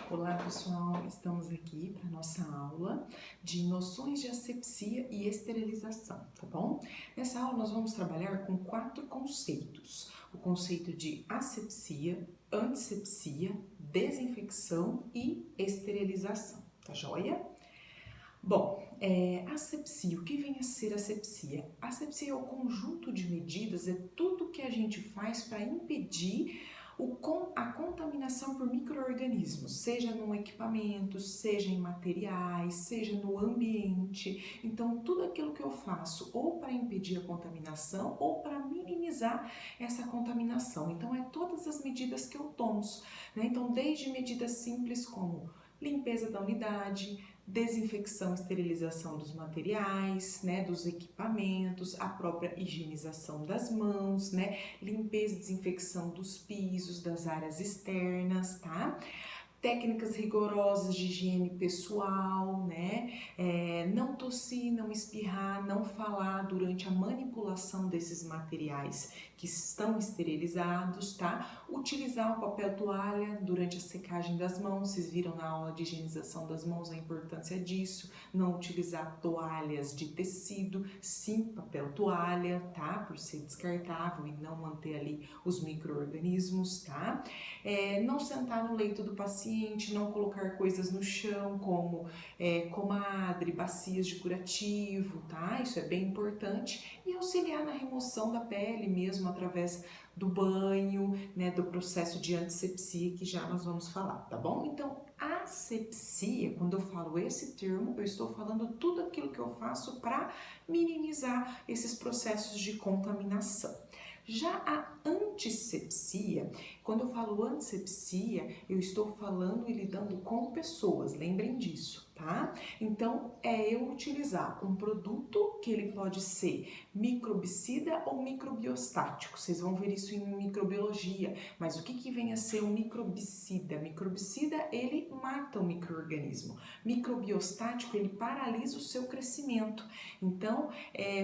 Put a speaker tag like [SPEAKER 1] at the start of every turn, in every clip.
[SPEAKER 1] Olá pessoal, estamos aqui para nossa aula de noções de asepsia e esterilização, tá bom? Nessa aula nós vamos trabalhar com 4 conceitos: o conceito de asepsia, antisepsia, desinfecção e esterilização, tá joia? Bom, asepsia, o que vem a ser asepsia? Asepsia é o conjunto de medidas, é tudo que a gente faz para impedir a contaminação por micro-organismos, seja no equipamento, seja em materiais, seja no ambiente. Então, tudo aquilo que eu faço ou para impedir a contaminação ou para minimizar essa contaminação. Então, é todas as medidas que eu tomo, né? Então, desde medidas simples como limpeza da unidade, desinfecção e esterilização dos materiais, né, dos equipamentos, a própria higienização das mãos, né, limpeza e desinfecção dos pisos, das áreas externas, tá? Técnicas rigorosas de higiene pessoal, né? Não tossir, não espirrar, não falar durante a manipulação desses materiais que estão esterilizados, tá? Utilizar o papel toalha durante a secagem das mãos. Vocês viram na aula de higienização das mãos a importância disso. Não utilizar toalhas de tecido, sim papel toalha, tá? Por ser descartável e não manter ali os micro-organismos, tá? Não sentar no leito do paciente, não colocar coisas no chão como comadre, bacias de curativo, tá? Isso é bem importante. E auxiliar na remoção da pele mesmo através do banho, né, do processo de antisepsia que já nós vamos falar, tá bom? Então, asepsia, quando eu falo esse termo, eu estou falando tudo aquilo que eu faço para minimizar esses processos de contaminação. Já a antisepsia, quando eu falo antisepsia, eu estou falando e lidando com pessoas, lembrem disso, tá? Então, é eu utilizar um produto que ele pode ser microbicida ou microbiostático. Vocês vão ver isso em microbiologia, mas o que vem a ser um microbicida? Microbicida, ele mata o micro-organismo. Microbiostático, ele paralisa o seu crescimento. Então,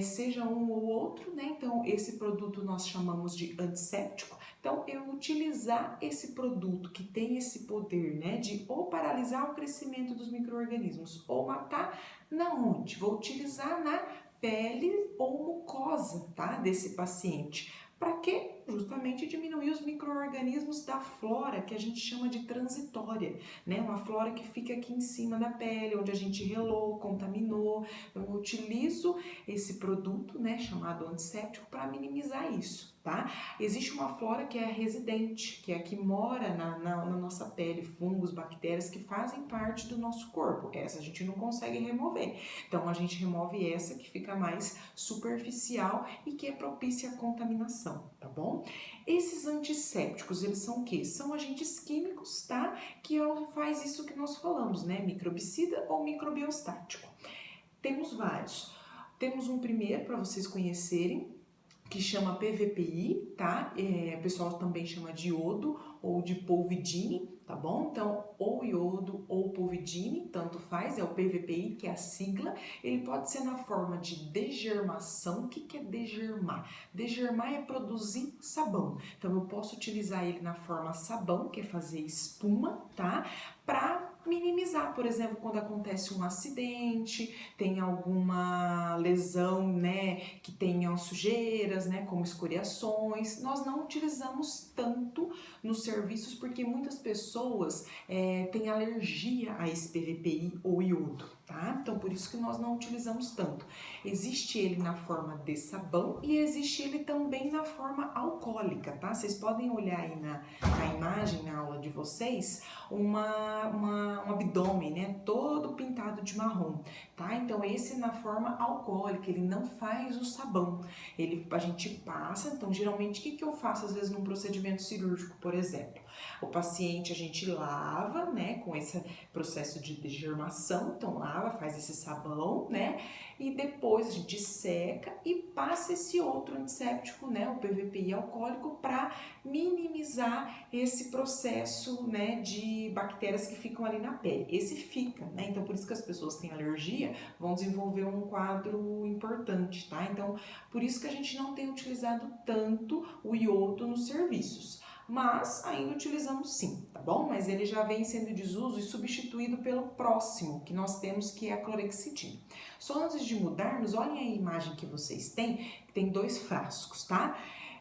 [SPEAKER 1] seja um ou outro, né? Então, esse produto nós chamamos de antisséptico. Então, eu utilizar esse produto que tem esse poder, né, de ou paralisar o crescimento dos micro-organismos ou matar, na onde? Vou utilizar na pele ou mucosa, tá, desse paciente. Para quê? Justamente diminuir os micro-organismos da flora, que a gente chama de transitória, né? Uma flora que fica aqui em cima da pele, onde a gente relou, contaminou. Então, eu utilizo esse produto, né, chamado antisséptico, para minimizar isso, tá? Existe uma flora que é residente, que é a que mora na nossa pele, fungos, bactérias que fazem parte do nosso corpo. Essa a gente não consegue remover. Então, a gente remove essa que fica mais superficial e que é propícia à contaminação, tá bom? Esses antissépticos, eles são o quê? São agentes químicos, tá? Que faz isso que nós falamos, né? Microbicida ou microbiostático. Temos vários. Temos um primeiro para vocês conhecerem, que chama PVPI, tá? O pessoal também chama de iodo ou de polvidine, tá bom? Então, ou iodo ou polvidine, tanto faz, é o PVPI, que é a sigla. Ele pode ser na forma de degermação. O que é degermar? Degermar é produzir sabão. Então, eu posso utilizar ele na forma sabão, que é fazer espuma, tá? Para minimizar, por exemplo, quando acontece um acidente, tem alguma lesão, né, que tenha sujeiras, né, como escoriações. Nós não utilizamos tanto nos serviços porque muitas pessoas têm alergia a esse PVPI ou iodo, tá? Então, por isso que nós não utilizamos tanto. Existe ele na forma de sabão e existe ele também na forma alcoólica, tá? Vocês podem olhar aí na imagem, na aula de vocês, um abdômen, né, todo pintado de marrom, tá? Então, esse na forma alcoólica, ele não faz o sabão, a gente passa. Então, geralmente, o que eu faço às vezes num procedimento cirúrgico, por exemplo? O paciente a gente lava, né, com esse processo de degermação, então lava, faz esse sabão, né, e depois a gente seca e passa esse outro antisséptico, né, o PVPI alcoólico, para minimizar esse processo, né, de bactérias que ficam ali na pele. Esse fica, né, então por isso que as pessoas têm alergia, vão desenvolver um quadro importante, tá? Então, por isso que a gente não tem utilizado tanto o iodo nos serviços. mas ainda utilizamos sim, tá bom? Mas ele já vem sendo em desuso e substituído pelo próximo que nós temos, que é a clorexidina. Só antes de mudarmos, olhem a imagem que vocês têm, que tem 2 frascos, tá?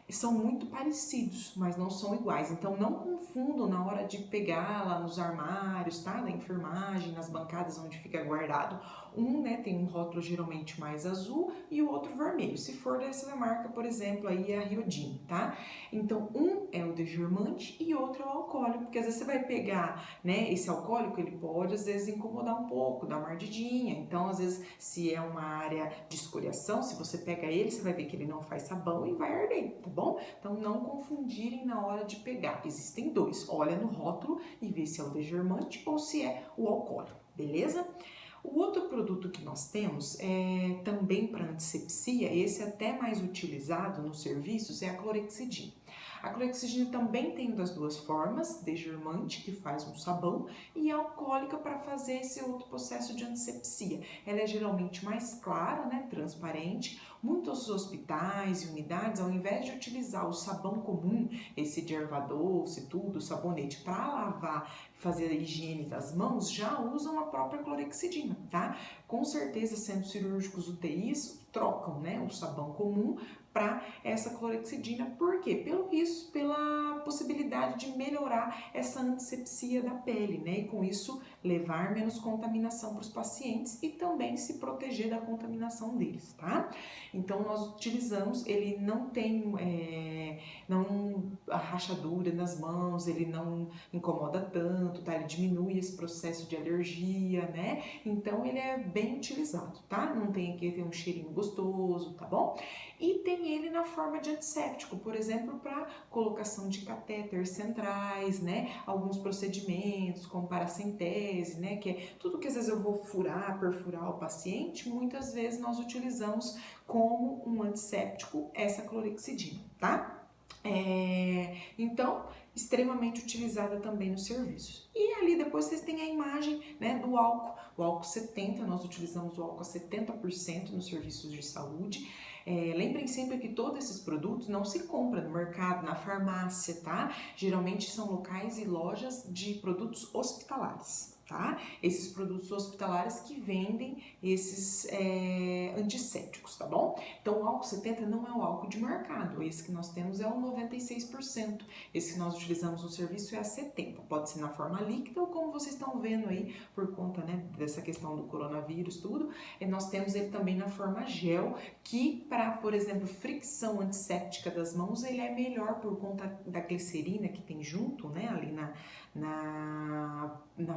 [SPEAKER 1] São muito parecidos, mas não são iguais. Então não confundam na hora de pegar lá nos armários, tá? Da enfermagem, nas bancadas onde fica guardado. Um, né, tem um rótulo geralmente mais azul e o outro vermelho. Se for dessa marca, por exemplo, aí é a Riodin, tá? Então um é o desgermante e outro é o alcoólico, porque às vezes você vai pegar, né, esse alcoólico, ele pode às vezes incomodar um pouco, dar uma ardidinha. Então às vezes, se é uma área de escoriação, se você pega ele, você vai ver que ele não faz sabão e vai arder, tá bom? Então não confundirem na hora de pegar. Existem 2. Olha no rótulo e vê se é o desgermante ou se é o alcoólico, beleza? O outro produto que nós temos é também para antisepsia, esse é até mais utilizado nos serviços, é a clorexidina. A clorexidina também tem das 2 formas, desgermante, que faz um sabão, e alcoólica para fazer esse outro processo de antisepsia. Ela é geralmente mais clara, né, transparente. Muitos hospitais e unidades, ao invés de utilizar o sabão comum, esse de erva doce, tudo, sabonete, para lavar, fazer a higiene das mãos, já usam a própria clorexidina, tá? Com certeza, centros cirúrgicos UTIs trocam, né, o sabão comum para essa clorexidina. Por quê? Pela possibilidade de melhorar essa antisepsia da pele, né? E com isso levar menos contaminação para os pacientes e também se proteger da contaminação deles, tá? Então nós utilizamos, ele não tem a rachadura nas mãos, ele não incomoda tanto, tá? Ele diminui esse processo de alergia, né? Então ele é bem utilizado, tá? Não tem aqui, tem um cheirinho gostoso, tá bom? E tem ele na forma de antisséptico, por exemplo, para colocação de catéteres centrais, né? Alguns procedimentos, como paracentese, né? Que é tudo que às vezes eu vou perfurar o paciente, muitas vezes nós utilizamos como um antisséptico essa clorexidina, tá? Então, extremamente utilizada também nos serviços. E ali depois vocês têm a imagem, né, do álcool. O álcool 70, nós utilizamos o álcool a 70% nos serviços de saúde. Lembrem sempre que todos esses produtos não se compram no mercado, na farmácia, tá? Geralmente são locais e lojas de produtos hospitalares, tá? Esses produtos hospitalares que vendem esses antissépticos, tá bom? Então o álcool 70 não é o álcool de mercado, esse que nós temos é o 96%, esse que nós utilizamos no serviço é a 70%, pode ser na forma líquida ou como vocês estão vendo aí, por conta, né, dessa questão do coronavírus, tudo, e nós temos ele também na forma gel, que para, por exemplo, fricção antisséptica das mãos, ele é melhor por conta da glicerina que tem junto, né, ali na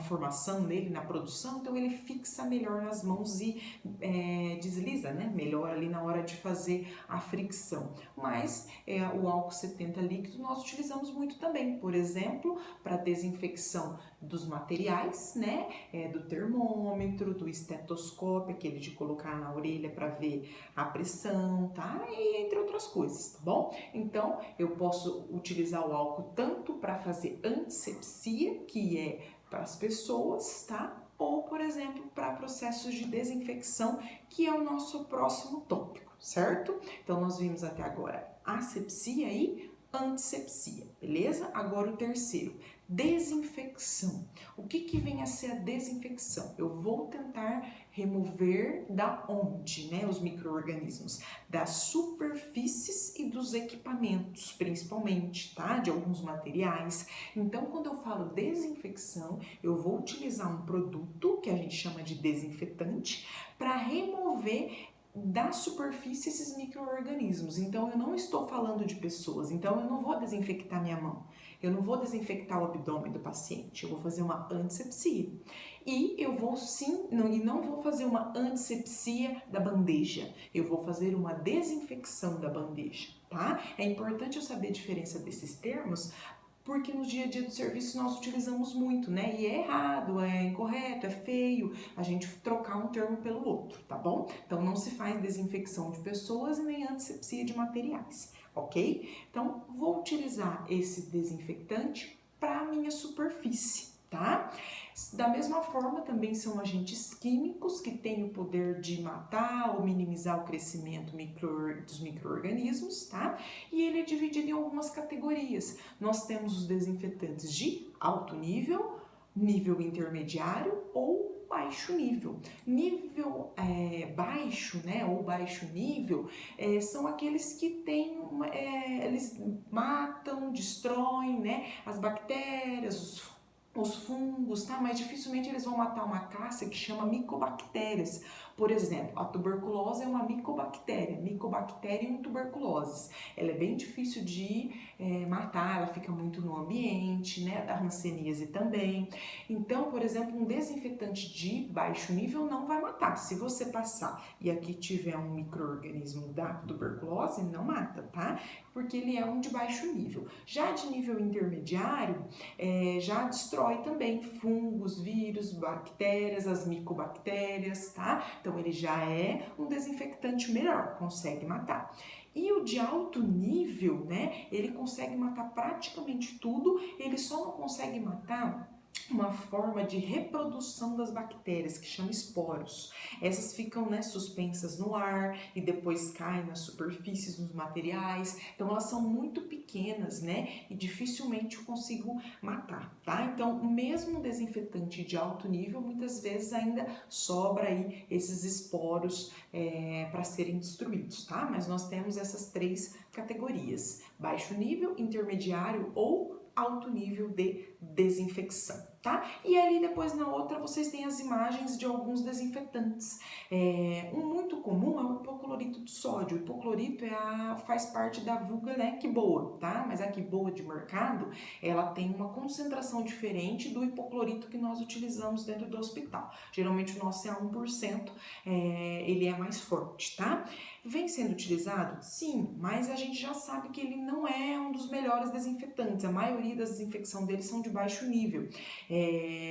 [SPEAKER 1] formação dele, na produção, então ele fixa melhor nas mãos e desliza, né, melhor ali na hora de fazer a fricção. Mas o álcool 70 líquido nós utilizamos muito também, por exemplo, para desinfecção dos materiais, né, do termômetro, do estetoscópio, aquele de colocar na orelha para ver a pressão, tá? E entre outras coisas, tá bom? Então, eu posso utilizar o álcool tanto para fazer antissepsia, que é para as pessoas, tá? Ou, por exemplo, para processos de desinfecção, que é o nosso próximo tópico, certo? Então, nós vimos até agora asepsia e antissepsia, beleza? Agora o terceiro, desinfecção. O que vem a ser a desinfecção? Eu vou tentar remover da onde, né, os micro-organismos? Das superfícies e dos equipamentos, principalmente, tá? De alguns materiais. Então, quando eu falo desinfecção, eu vou utilizar um produto que a gente chama de desinfetante para remover da superfície esses micro-organismos. Então, eu não estou falando de pessoas, então eu não vou desinfectar minha mão, eu não vou desinfectar o abdômen do paciente, eu vou fazer uma antissepsia. E eu vou não vou fazer uma antissepsia da bandeja, eu vou fazer uma desinfecção da bandeja, tá? É importante eu saber a diferença desses termos, porque no dia a dia do serviço nós utilizamos muito, né? E é errado, é incorreto, é feio a gente trocar um termo pelo outro, tá bom? Então não se faz desinfecção de pessoas e nem antissepsia de materiais, ok? Então vou utilizar esse desinfectante para a minha superfície, tá? Da mesma forma, também são agentes químicos que têm o poder de matar ou minimizar o crescimento dos micro-organismos, tá? E ele dividido em algumas categorias. Nós temos os desinfetantes de alto nível, nível intermediário ou baixo nível. Nível baixo, né, ou baixo nível, são aqueles que têm, eles matam, destroem, né, as bactérias, os fungos, tá? Mas dificilmente eles vão matar uma classe que chama micobactérias. Por exemplo, a tuberculose é uma micobactéria, Mycobacterium tuberculosis. Ela é bem difícil de matar, ela fica muito no ambiente, né? A hanseníase também. Então, por exemplo, um desinfetante de baixo nível não vai matar. Se você passar e aqui tiver um micro-organismo da tuberculose, não mata, tá? Porque ele é um de baixo nível. Já de nível intermediário, já destrói também fungos, vírus, bactérias, as micobactérias, tá? Então ele já é um desinfectante melhor, consegue matar. E o de alto nível, né, ele consegue matar praticamente tudo, ele só não consegue matar uma forma de reprodução das bactérias, que chama esporos. Essas ficam, né, suspensas no ar e depois caem nas superfícies, nos materiais. Então elas são muito pequenas, né, e dificilmente eu consigo matar, tá? Então, mesmo desinfetante de alto nível, muitas vezes ainda sobra aí esses esporos para serem destruídos, tá? Mas nós temos essas três categorias: baixo nível, intermediário ou alto nível de desinfecção, tá? E ali depois na outra vocês têm as imagens de alguns desinfetantes. Um muito comum é o hipoclorito de sódio. O hipoclorito faz parte da vulga, né, Quiboa, tá? Mas a Quiboa de mercado, ela tem uma concentração diferente do hipoclorito que nós utilizamos dentro do hospital. Geralmente o nosso é a 1%, ele é mais forte, tá? Vem sendo utilizado? Sim, mas a gente já sabe que ele não é um dos melhores desinfetantes. A maioria das desinfecções deles são de baixo nível.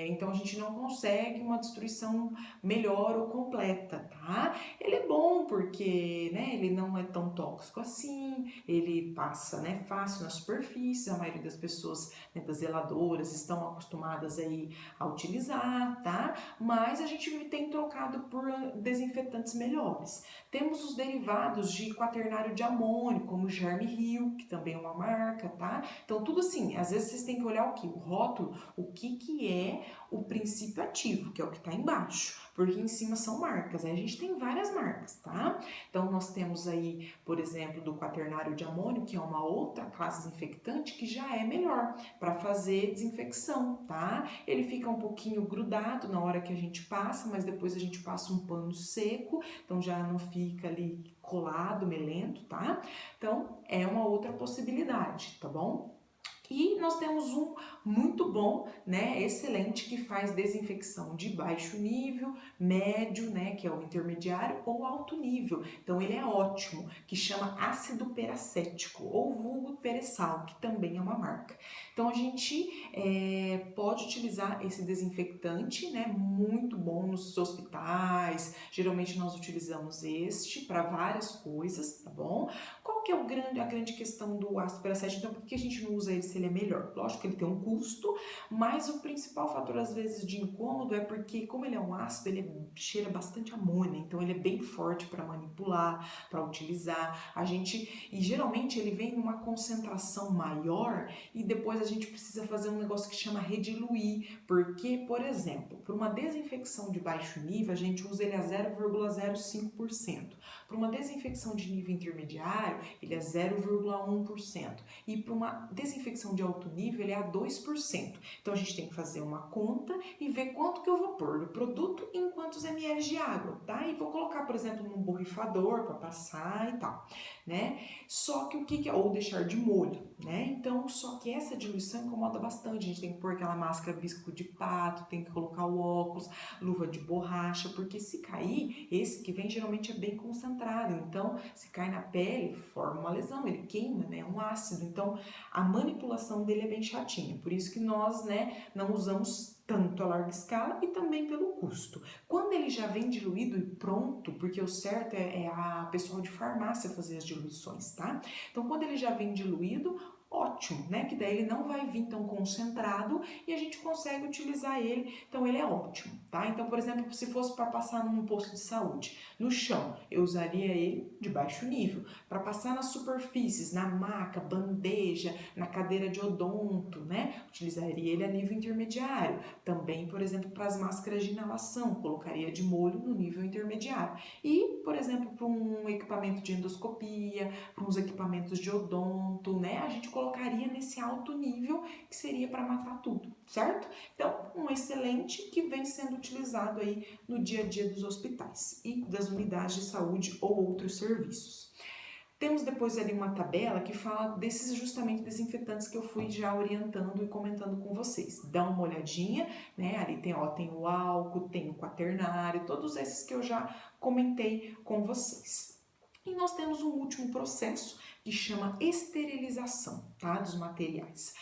[SPEAKER 1] Então a gente não consegue uma destruição melhor ou completa, tá? Ele é bom porque, né, ele não é tão tóxico assim, ele passa, né, fácil na superfície, a maioria das pessoas, né, das zeladoras estão acostumadas aí a utilizar, tá? Mas a gente tem trocado por desinfetantes melhores. Temos os derivados de quaternário de amônio, como o Germe Rio, que também é uma marca, tá? Então, tudo assim, às vezes vocês têm que olhar o que? O rótulo, o que é o princípio ativo, que é o que está embaixo, porque em cima são marcas, aí a gente tem várias marcas, tá? Então, nós temos aí, por exemplo, do quaternário de amônio, que é uma outra classe desinfectante que já é melhor para fazer desinfecção, tá? Ele fica um pouquinho grudado na hora que a gente passa, mas depois a gente passa um pano seco, então já não fica ali colado, melento, tá? Então, é uma outra possibilidade, tá bom? E nós temos um muito bom, né, excelente, que faz desinfecção de baixo nível, médio, né, que é o intermediário, ou alto nível. Então ele é ótimo, que chama ácido peracético, ou vulgo Peresal, que também é uma marca. Então a gente pode utilizar esse desinfectante, né, muito bom nos hospitais. Geralmente nós utilizamos este para várias coisas, tá bom? Qual que é a grande questão do ácido peracético? Então, por que a gente não usa ele se ele é melhor? Lógico que ele tem um custo, mas o principal fator, às vezes, de incômodo é porque, como ele é um ácido, ele cheira bastante amônia, então ele é bem forte para manipular, para utilizar. E geralmente ele vem numa concentração maior e depois a gente precisa fazer um negócio que chama rediluir, porque, por exemplo, para uma desinfecção de baixo nível, a gente usa ele a 0,05%. Para uma desinfecção de nível intermediário, ele é 0,1%. E para uma desinfecção de alto nível, ele é a 2%. Então a gente tem que fazer uma conta e ver quanto que eu vou pôr do produto em quantos ml de água, tá? E vou colocar, por exemplo, num borrifador para passar e tal, né? Só que o que é? Ou deixar de molho, né? Então, só que essa diluição incomoda bastante. A gente tem que pôr aquela máscara bisco de pato, tem que colocar o óculos, luva de borracha, porque se cair, esse que vem geralmente é bem concentrado. Então, se cai na pele, forma uma lesão, ele queima, né? É um ácido. Então, a manipulação dele é bem chatinha. Por isso que nós, né, não usamos tanto a larga escala e também pelo custo. Quando ele já vem diluído e pronto, porque o certo é a pessoal de farmácia fazer as diluições, tá? Então, quando ele já vem diluído, ótimo, né? Que daí ele não vai vir tão concentrado e a gente consegue utilizar ele, então ele é ótimo, tá? tá? Então, por exemplo, se fosse para passar num posto de saúde, no chão, eu usaria ele de baixo nível. Para passar nas superfícies, na maca, bandeja, na cadeira de odonto, né? Utilizaria ele a nível intermediário. Também, por exemplo, para as máscaras de inalação, colocaria de molho no nível intermediário. E, por exemplo, para um equipamento de endoscopia, para uns equipamentos de odonto, né? A gente colocaria nesse alto nível que seria para matar tudo, certo? Então, um excelente que vem sendo utilizado aí no dia a dia dos hospitais e das unidades de saúde ou outros serviços. Temos depois ali uma tabela que fala desses justamente desinfetantes que eu fui já orientando e comentando com vocês. Dá uma olhadinha, né? Ali tem o álcool, tem o quaternário, todos esses que eu já comentei com vocês. E nós temos um último processo que chama esterilização, tá? Dos materiais.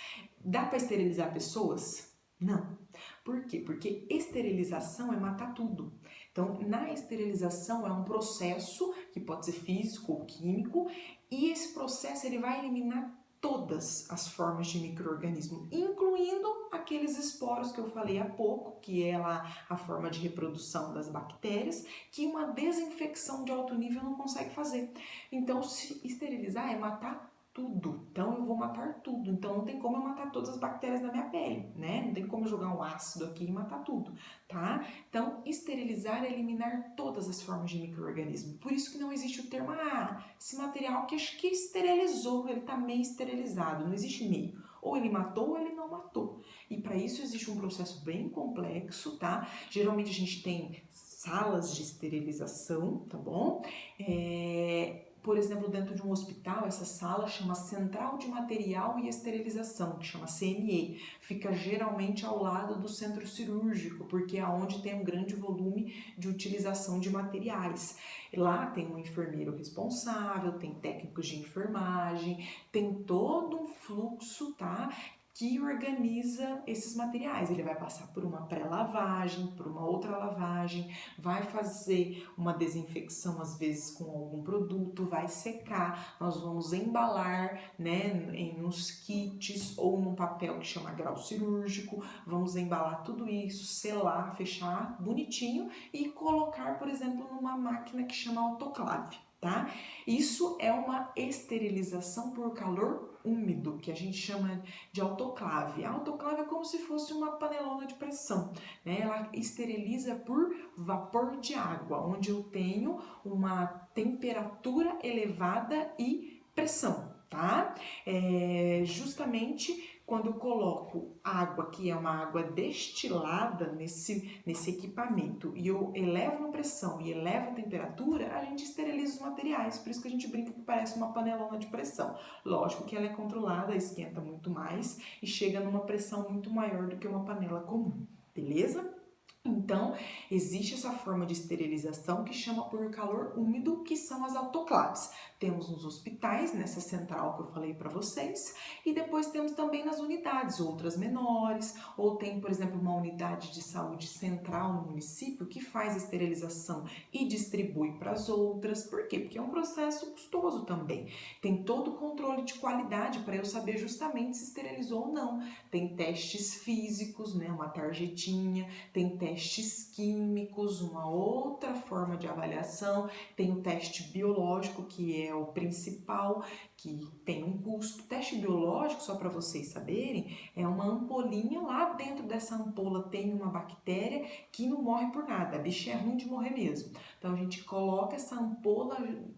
[SPEAKER 1] Dá para esterilizar pessoas? Não. Por quê? Porque esterilização é matar tudo. Então, na esterilização é um processo que pode ser físico ou químico, e esse processo ele vai eliminar todas as formas de micro-organismo, incluindo aqueles esporos que eu falei há pouco, que é lá a forma de reprodução das bactérias, que uma desinfecção de alto nível não consegue fazer. Então, se esterilizar é matar tudo. Então eu vou matar tudo. Então não tem como eu matar todas as bactérias da minha pele, né? Não tem como eu jogar um ácido aqui e matar tudo, tá? Então esterilizar é eliminar todas as formas de micro-organismo. Por isso que não existe o termo, esse material que esterilizou, ele tá meio esterilizado. Não existe meio. Ou ele matou ou ele não matou. E para isso existe um processo bem complexo, tá? Geralmente a gente tem salas de esterilização, tá bom? Por exemplo, dentro de um hospital, essa sala chama Central de Material e Esterilização, que chama CME. Fica geralmente ao lado do centro cirúrgico, porque é onde tem um grande volume de utilização de materiais. Lá tem um enfermeiro responsável, tem técnicos de enfermagem, tem todo um fluxo, tá? Que organiza esses materiais. Ele vai passar por uma pré-lavagem, por uma outra lavagem, vai fazer uma desinfecção às vezes com algum produto, vai secar, nós vamos embalar, né, em uns kits ou num papel que chama grau cirúrgico, vamos embalar tudo isso, selar, fechar bonitinho e colocar, por exemplo, numa máquina que chama autoclave. Tá? Isso é uma esterilização por calor úmido, que a gente chama de autoclave. A autoclave é como se fosse uma panelona de pressão, né? Ela esteriliza por vapor de água, onde eu tenho uma temperatura elevada e pressão, tá? Justamente quando eu coloco água, que é uma água destilada nesse equipamento, e eu elevo a pressão e elevo a temperatura, a gente esteriliza os materiais. Por isso que a gente brinca que parece uma panelona de pressão. Lógico que ela é controlada, esquenta muito mais e chega numa pressão muito maior do que uma panela comum, beleza? Então, existe essa forma de esterilização que chama por calor úmido, que são as autoclaves. Temos nos hospitais, nessa central que eu falei para vocês, e depois temos também nas unidades, outras menores, ou tem, por exemplo, uma unidade de saúde central no município que faz a esterilização e distribui para as outras. Por quê? Porque é um processo custoso também. Tem todo o controle de qualidade para eu saber justamente se esterilizou ou não. Tem testes físicos, né, uma tarjetinha, tem testes químicos, uma outra forma de avaliação, tem o teste biológico, que é o principal, que tem um custo. Teste biológico, só para vocês saberem, é uma ampolinha, lá dentro dessa ampola tem uma bactéria que não morre por nada, a bicha é ruim de morrer mesmo. Então a gente coloca essa ampola,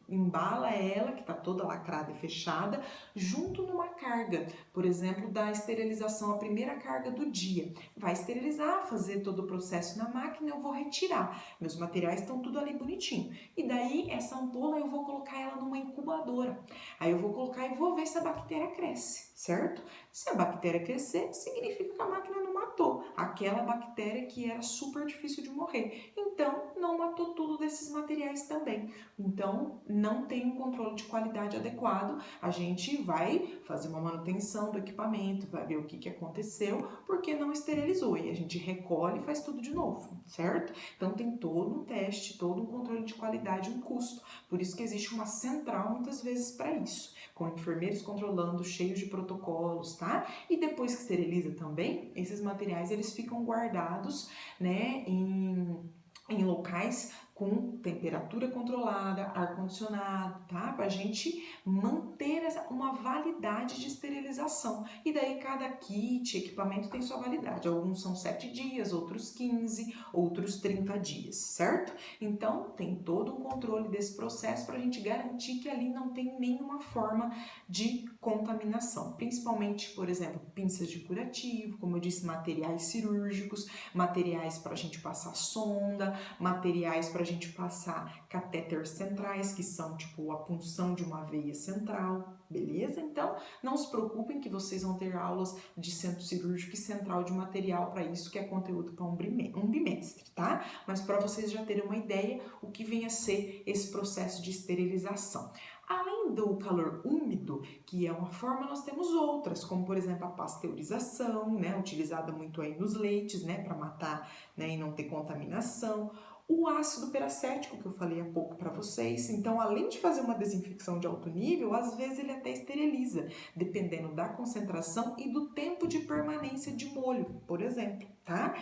[SPEAKER 1] embala ela, que está toda lacrada e fechada, junto numa carga, por exemplo, da esterilização, a primeira carga do dia. Vai esterilizar, fazer todo o processo na máquina, eu vou retirar. Meus materiais estão tudo ali bonitinho. E daí, essa ampola, eu vou colocar ela numa incubadora. Aí eu vou colocar e vou ver se a bactéria cresce, certo? Se a bactéria crescer, significa que a máquina não matou aquela bactéria que era super difícil de morrer. Então, não matou tudo desses materiais também. Então, não tem um controle de qualidade adequado. A gente vai fazer uma manutenção do equipamento, vai ver o que aconteceu, porque não esterilizou. E a gente recolhe e faz tudo de novo, certo? Então, tem todo um teste, todo um controle de qualidade, um custo. Por isso que existe uma central, muitas vezes, para isso. com enfermeiros controlando, cheios de protocolos, tá? E depois que esteriliza também, esses materiais eles ficam guardados, né, em locais com temperatura controlada, ar-condicionado, tá? Pra gente manter uma validade de esterilização. E daí cada kit, equipamento tem sua validade. Alguns são 7 dias, outros 15, outros 30 dias, certo? Então tem todo um controle desse processo para a gente garantir que ali não tem nenhuma forma de contaminação. Principalmente, por exemplo, pinças de curativo, como eu disse, materiais cirúrgicos, materiais para a gente passar sonda, materiais para a gente passar catéteres centrais, que são tipo a punção de uma veia central, beleza? Então, não se preocupem que vocês vão ter aulas de centro cirúrgico e central de material para isso, que é conteúdo para um bimestre, tá? Mas para vocês já terem uma ideia o que vem a ser esse processo de esterilização. Além do calor úmido, que é uma forma, nós temos outras, como por exemplo a pasteurização, né, utilizada muito aí nos leites, né, para matar, né, e não ter contaminação. O ácido peracético, que eu falei há pouco para vocês. Então, além de fazer uma desinfecção de alto nível, às vezes ele até esteriliza, dependendo da concentração e do tempo de permanência de molho, por exemplo, tá?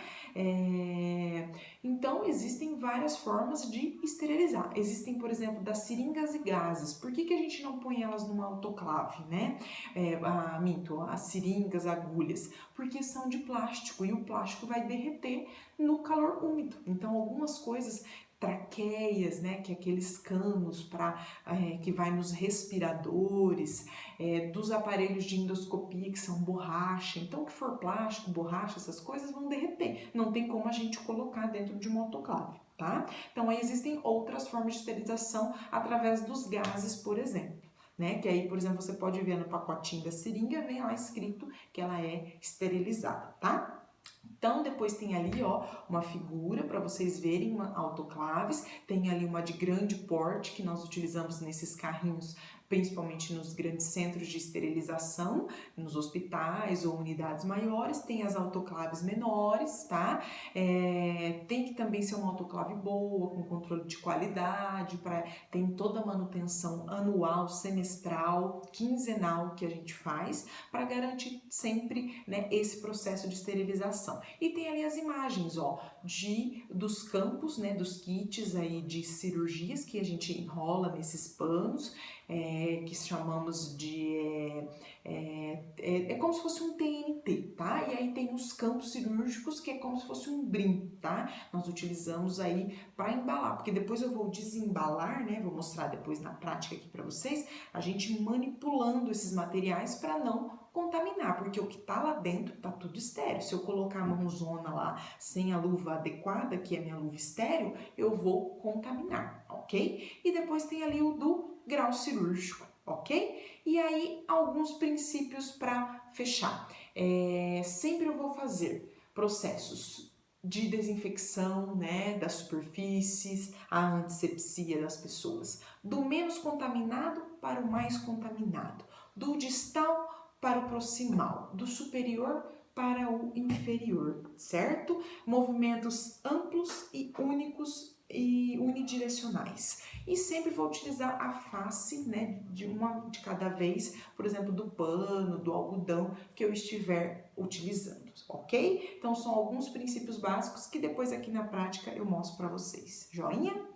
[SPEAKER 1] Então, existem várias formas de esterilizar. Existem, por exemplo, das seringas e gases. Por que a gente não põe elas numa autoclave, né? As seringas, agulhas, porque são de plástico e o plástico vai derreter no calor úmido. Então, algumas coisas, traqueias, né, que é aqueles canos que vai nos respiradores, dos aparelhos de endoscopia que são borracha. Então, o que for plástico, borracha, essas coisas vão derreter. Não tem como a gente colocar dentro de uma autoclave, tá? Então, aí existem outras formas de esterilização através dos gases, por exemplo. Né? Que aí, por exemplo, você pode ver no pacotinho da seringa, vem lá escrito que ela é esterilizada, tá? Então, depois tem ali, ó, uma figura para vocês verem autoclaves, tem ali uma de grande porte que nós utilizamos nesses carrinhos, principalmente nos grandes centros de esterilização, nos hospitais ou unidades maiores, tem as autoclaves menores, tá? Tem que também ser uma autoclave boa, com controle de qualidade, tem toda a manutenção anual, semestral, quinzenal que a gente faz, para garantir sempre, né, esse processo de esterilização. E tem ali as imagens, ó, dos campos, né, dos kits aí de cirurgias que a gente enrola nesses panos, que chamamos de... É como se fosse um TNT, tá? E aí tem os campos cirúrgicos, que é como se fosse um brim, tá? Nós utilizamos aí para embalar, porque depois eu vou desembalar, né? Vou mostrar depois na prática aqui para vocês, a gente manipulando esses materiais para não contaminar, porque o que tá lá dentro tá tudo estéreo. Se eu colocar a mãozona lá sem a luva adequada, que é a minha luva estéreo, eu vou contaminar, ok? E depois tem ali o do grau cirúrgico, ok? E aí, alguns princípios para fechar. Sempre eu vou fazer processos de desinfecção, né, das superfícies, a antisepsia das pessoas, do menos contaminado para o mais contaminado, do distal para o proximal, do superior para o inferior, certo? Movimentos amplos e únicos e unidirecionais. E sempre vou utilizar a face, né, de cada vez, por exemplo, do pano, do algodão que eu estiver utilizando, ok? Então são alguns princípios básicos que depois aqui na prática eu mostro para vocês. Joinha?